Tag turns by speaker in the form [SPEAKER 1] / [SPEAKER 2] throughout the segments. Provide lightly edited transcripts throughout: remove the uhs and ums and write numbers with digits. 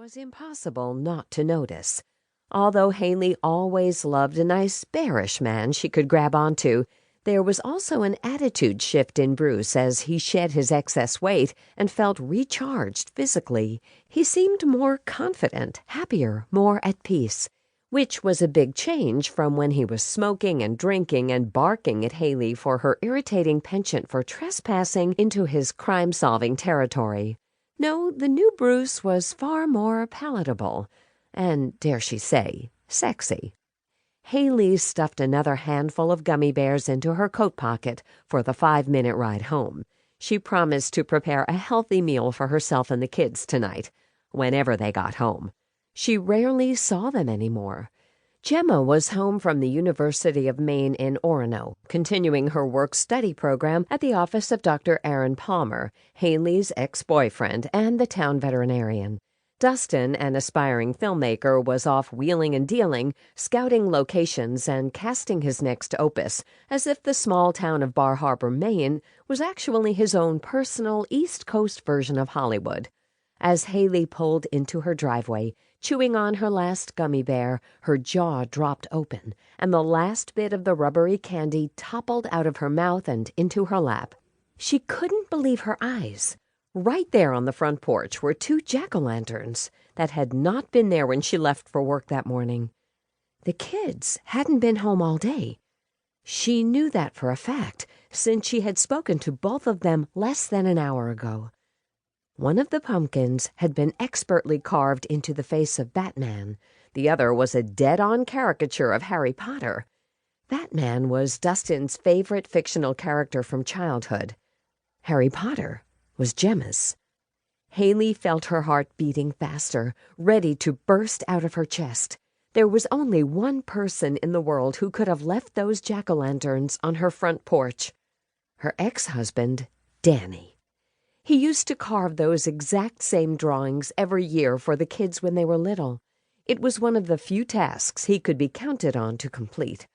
[SPEAKER 1] was impossible not to notice. Although Hayley always loved a nice bearish man she could grab onto, there was also an attitude shift in Bruce as he shed his excess weight and felt recharged physically. He seemed more confident, happier, more at peace, which was a big change from when he was smoking and drinking and barking at Hayley for her irritating penchant for trespassing into his crime-solving territory. No, the new Bruce was far more palatable and, dare she say, sexy. Hayley stuffed another handful of gummy bears into her coat pocket for the 5-minute ride home. She promised to prepare a healthy meal for herself and the kids tonight, whenever they got home. She rarely saw them anymore. Gemma was home from the University of Maine in Orono, continuing her work-study program at the office of Dr. Aaron Palmer, Hayley's ex-boyfriend and the town veterinarian. Dustin, an aspiring filmmaker, was off wheeling and dealing, scouting locations and casting his next opus, as if the small town of Bar Harbor, Maine, was actually his own personal East Coast version of Hollywood. As Hayley pulled into her driveway, chewing on her last gummy bear, her jaw dropped open, and the last bit of the rubbery candy toppled out of her mouth and into her lap. She couldn't believe her eyes. Right there on the front porch were 2 jack-o'-lanterns that had not been there when she left for work that morning. The kids hadn't been home all day. She knew that for a fact, since she had spoken to both of them less than an hour ago. One of the pumpkins had been expertly carved into the face of Batman. The other was a dead-on caricature of Harry Potter. Batman was Dustin's favorite fictional character from childhood. Harry Potter was Gemma's. Hayley felt her heart beating faster, ready to burst out of her chest. There was only one person in the world who could have left those jack-o'-lanterns on her front porch. Her ex-husband, Danny. He used to carve those exact same drawings every year for the kids when they were little. It was one of the few tasks he could be counted on to complete.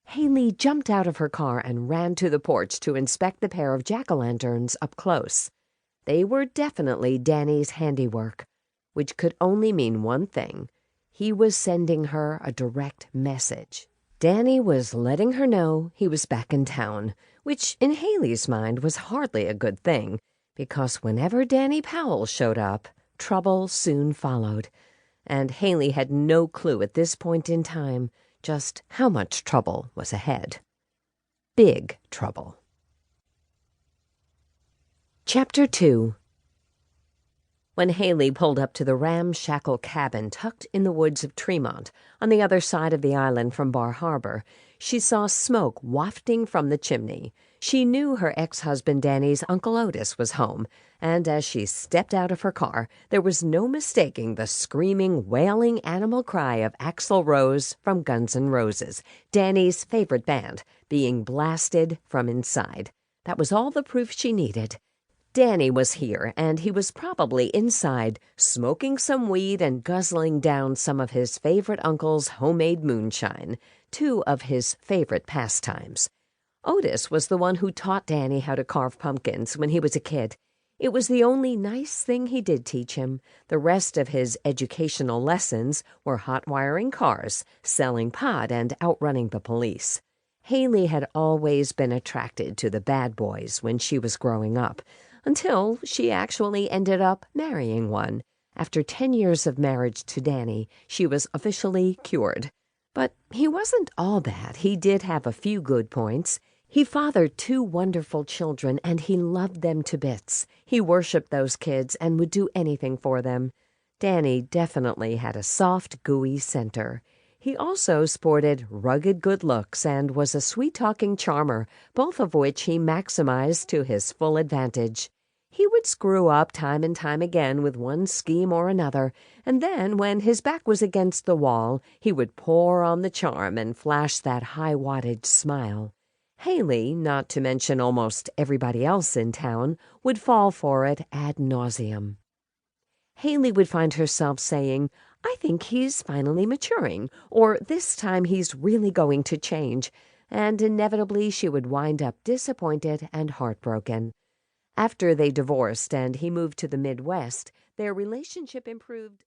[SPEAKER 1] Hayley jumped out of her car and ran to the porch to inspect the pair of jack-o'-lanterns up close. They were definitely Danny's handiwork, which could only mean one thing. He was sending her a direct message. Danny was letting her know he was back in town, which in Hayley's mind was hardly a good thing, because whenever Danny Powell showed up, trouble soon followed. And Hayley had no clue at this point in time just how much trouble was ahead. Big trouble. Chapter 2. When Hayley pulled up to the ramshackle cabin tucked in the woods of Tremont, on the other side of the island from Bar Harbor, she saw smoke wafting from the chimney. She knew her ex-husband Danny's Uncle Otis was home, and as she stepped out of her car, there was no mistaking the screaming, wailing animal cry of Axl Rose from Guns N' Roses, Danny's favorite band, being blasted from inside. That was all the proof she needed. Danny was here, and he was probably inside, smoking some weed and guzzling down some of his favorite uncle's homemade moonshine, 2 of his favorite pastimes. Otis was the one who taught Danny how to carve pumpkins when he was a kid. It was the only nice thing he did teach him. The rest of his educational lessons were hot wiring cars, selling pot, and outrunning the police. Hayley had always been attracted to the bad boys when she was growing up, until she actually ended up marrying one. After 10 years of marriage to Danny, she was officially cured. But he wasn't all bad. He did have a few good points. He fathered 2 wonderful children, and he loved them to bits. He worshipped those kids and would do anything for them. Danny definitely had a soft, gooey center. He also sported rugged good looks and was a sweet-talking charmer, both of which he maximized to his full advantage. He would screw up time and time again with one scheme or another, and then, when his back was against the wall, he would pour on the charm and flash that high-wattage smile. Hayley, not to mention almost everybody else in town, would fall for it ad nauseum. Hayley would find herself saying, "I think he's finally maturing," or "this time he's really going to change," and inevitably she would wind up disappointed and heartbroken. After they divorced and he moved to the Midwest, their relationship improved